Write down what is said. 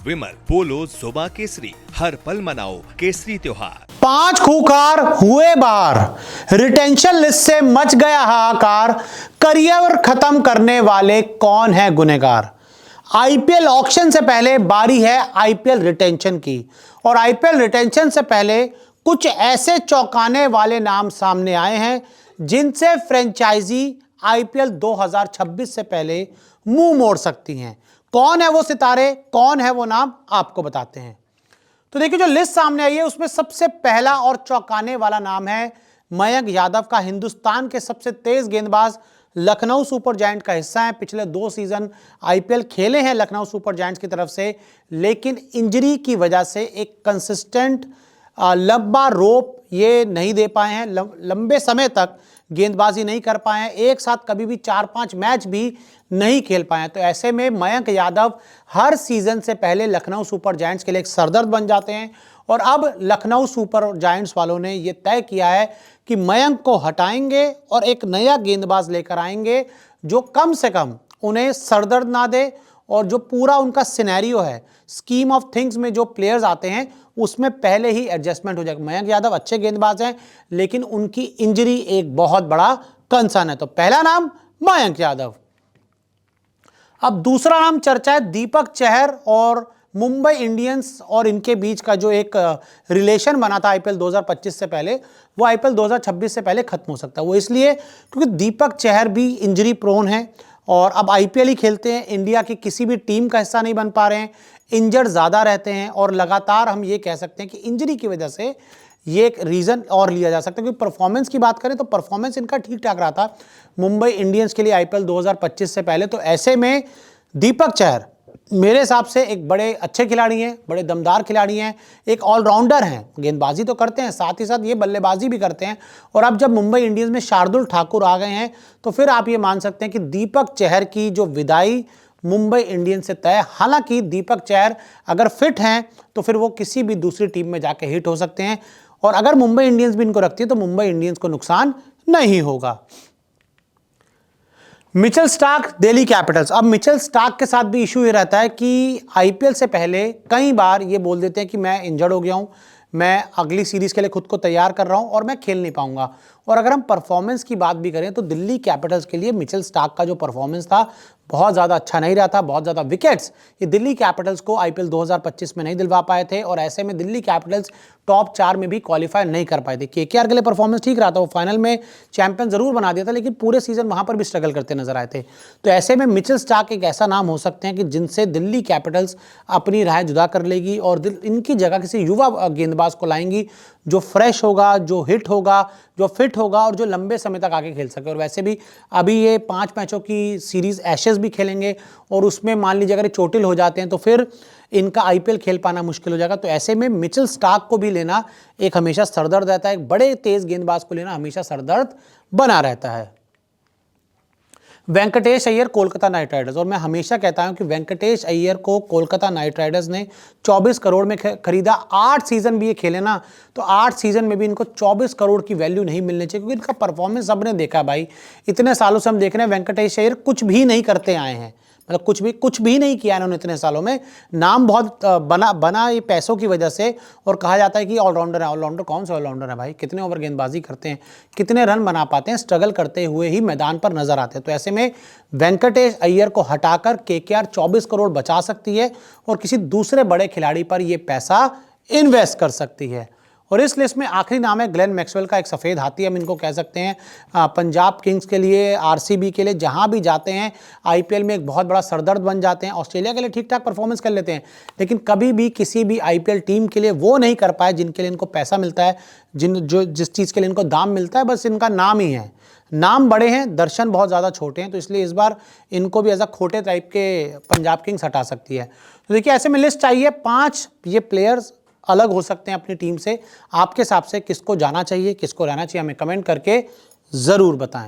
विमल, बोलो जुबा केसरी, हर पल मनाओ केसरी त्योहार। 5 खूंखार हुए बाहर, रिटेंशन लिस्ट से मच गया हाहाकार। करियर खत्म करने वाले कौन है गुनहगार। आईपीएल ऑक्शन से पहले बारी है आईपीएल रिटेंशन की, और आईपीएल रिटेंशन से पहले कुछ ऐसे चौंकाने वाले नाम सामने आए हैं जिनसे फ्रेंचाइजी आईपीएल 2026 से पहले मुंह मोड़ सकती हैं। कौन है वो सितारे, कौन है वो नाम, आपको बताते हैं। तो देखिए, जो लिस्ट सामने आई है उसमें सबसे पहला और चौंकाने वाला नाम है मयंक यादव का। हिंदुस्तान के सबसे तेज गेंदबाज, लखनऊ सुपर जायंट का हिस्सा है। पिछले 2 सीजन आईपीएल खेले हैं लखनऊ सुपर जायंट्स की तरफ से, लेकिन इंजरी की वजह से एक कंसिस्टेंट लंबा रोप ये नहीं दे पाए हैं, लंबे समय तक गेंदबाजी नहीं कर पाए हैं, एक साथ कभी भी 4-5 मैच भी नहीं खेल पाए हैं। तो ऐसे में मयंक यादव हर सीजन से पहले लखनऊ सुपर जायंट्स के लिए एक सरदर्द बन जाते हैं, और अब लखनऊ सुपर जायंट्स वालों ने यह तय किया है कि मयंक को हटाएंगे और एक नया गेंदबाज लेकर आएंगे जो कम से कम उन्हें सरदर्द ना दे, और जो पूरा उनका सिनेरियो है, स्कीम ऑफ थिंग्स में जो प्लेयर्स आते हैं उसमें पहले ही एडजस्टमेंट हो जाएगा। मयंक यादव अच्छे गेंदबाज हैं, लेकिन उनकी इंजरी एक बहुत बड़ा कंसर्न है। तो पहला नाम मयंक यादव। अब दूसरा नाम चर्चा है दीपक चहर और मुंबई इंडियंस और इनके बीच का जो एक रिलेशन बना था आईपीएल 2025 से पहले, वो आईपीएल 2026 से पहले खत्म हो सकता है। वो इसलिए क्योंकि दीपक चहर भी इंजरी प्रोन है और अब आईपीएल ही खेलते हैं, इंडिया की किसी भी टीम का हिस्सा नहीं बन पा रहे हैं, इंजर्ड ज़्यादा रहते हैं, और लगातार हम ये कह सकते हैं कि इंजरी की वजह से ये एक रीज़न और लिया जा सकता है। क्योंकि परफॉर्मेंस की बात करें तो परफॉर्मेंस इनका ठीक ठाक रहा था मुंबई इंडियंस के लिए आईपीएल 2025 से पहले। तो ऐसे में दीपक चहर मेरे हिसाब से एक बड़े अच्छे खिलाड़ी हैं, बड़े दमदार खिलाड़ी हैं, एक ऑलराउंडर हैं, गेंदबाजी तो करते हैं, साथ ही साथ ये बल्लेबाजी भी करते हैं। और अब जब मुंबई इंडियंस में शार्दुल ठाकुर आ गए हैं तो फिर आप ये मान सकते हैं कि दीपक चहर की जो विदाई मुंबई इंडियंस से तय। हालांकि दीपक चहर अगर फिट हैं तो फिर वो किसी भी दूसरी टीम में जाके हिट हो सकते हैं, और अगर मुंबई इंडियंस भी इनको रखती है तो मुंबई इंडियंस को नुकसान नहीं होगा। Mitchell Starc, Delhi Capitals. अब मिचेल स्टार्क के साथ भी इशू ये रहता है कि आईपीएल से पहले कई बार ये बोल देते हैं कि मैं इंजर्ड हो गया हूं, मैं अगली सीरीज के लिए खुद को तैयार कर रहा हूं और मैं खेल नहीं पाऊंगा। और अगर हम परफॉर्मेंस की बात भी करें तो दिल्ली कैपिटल्स के लिए मिचेल स्टार्क का जो परफॉर्मेंस था बहुत ज़्यादा अच्छा नहीं रहा था, बहुत ज़्यादा विकेट्स ये दिल्ली कैपिटल्स को आईपीएल 2025 में नहीं दिलवा पाए थे, और ऐसे में दिल्ली कैपिटल्स टॉप 4 में भी क्वालिफाई नहीं कर पाए थे। केकेआर के लिए परफॉर्मेंस ठीक रहा था, वो फाइनल में चैंपियन जरूर बना दिया था, लेकिन पूरे सीजन वहाँ पर भी स्ट्रगल करते नजर आए थे। तो ऐसे में मिचेल स्टार्क एक ऐसा नाम हो सकते हैं कि जिनसे दिल्ली कैपिटल्स अपनी राह जुदा कर लेगी और इनकी जगह किसी युवा गेंदबाज को लाएंगी जो फ्रेश होगा, जो हिट होगा, जो फिट होगा और जो लंबे समय तक आगे खेल सके। और वैसे भी अभी ये 5 मैचों की सीरीज एशेज भी खेलेंगे, और उसमें मान लीजिए अगर चोटिल हो जाते हैं तो फिर इनका आईपीएल खेल पाना मुश्किल हो जाएगा। तो ऐसे में मिचेल स्टार्क को भी लेना एक हमेशा सरदर्द रहता है, एक बड़े तेज गेंदबाज को लेना हमेशा सरदर्द बना रहता है। Venkatesh Iyer, Kolkata night Riders. और मैं हमेशा कहता हूं कि वेंकटेश अय्यर को कोलकाता नाइट राइडर्स ने 24 करोड़ में खरीदा। 8 सीजन भी ये खेले ना, तो 8 सीजन में भी इनको 24 करोड़ की वैल्यू नहीं मिलनी चाहिए, क्योंकि इनका परफॉर्मेंस सबने देखा भाई। इतने सालों से हम देख रहे हैं वेंकटेश अय्यर कुछ भी नहीं करते आए हैं, मतलब कुछ भी नहीं किया इन्होंने इतने सालों में। नाम बहुत बना ये पैसों की वजह से, और कहा जाता है कि ऑलराउंडर है। ऑलराउंडर कौन सा ऑलराउंडर है भाई, कितने ओवर गेंदबाजी करते हैं, कितने रन बना पाते हैं, स्ट्रगल करते हुए ही मैदान पर नजर आते हैं। तो ऐसे में वेंकटेश अय्यर को हटाकर केकेआर 24 करोड़ बचा सकती है और किसी दूसरे बड़े खिलाड़ी पर यह पैसा इन्वेस्ट कर सकती है। और इस लिस्ट में आखिरी नाम है ग्लेन मैक्सवेल का, एक सफ़ेद हाथी हम इनको कह सकते हैं। पंजाब किंग्स के लिए, आरसीबी के लिए जहां भी जाते हैं आईपीएल में एक बहुत बड़ा सरदर्द बन जाते हैं। ऑस्ट्रेलिया के लिए ठीक ठाक परफॉर्मेंस कर लेते हैं, लेकिन कभी भी किसी भी आईपीएल टीम के लिए वो नहीं कर पाए जिनके लिए इनको पैसा मिलता है, जिस चीज़ के लिए इनको दाम मिलता है। बस इनका नाम ही है, नाम बड़े हैं, दर्शन बहुत ज़्यादा छोटे हैं, तो इसलिए इस बार इनको भी एज अ खोटे टाइप के पंजाब किंग्स हटा सकती है। तो देखिए, ऐसे में लिस्ट चाहिए 5 ये प्लेयर्स अलग हो सकते हैं अपनी टीम से। आपके हिसाब से किसको जाना चाहिए, किसको रहना चाहिए, हमें कमेंट करके ज़रूर बताएं।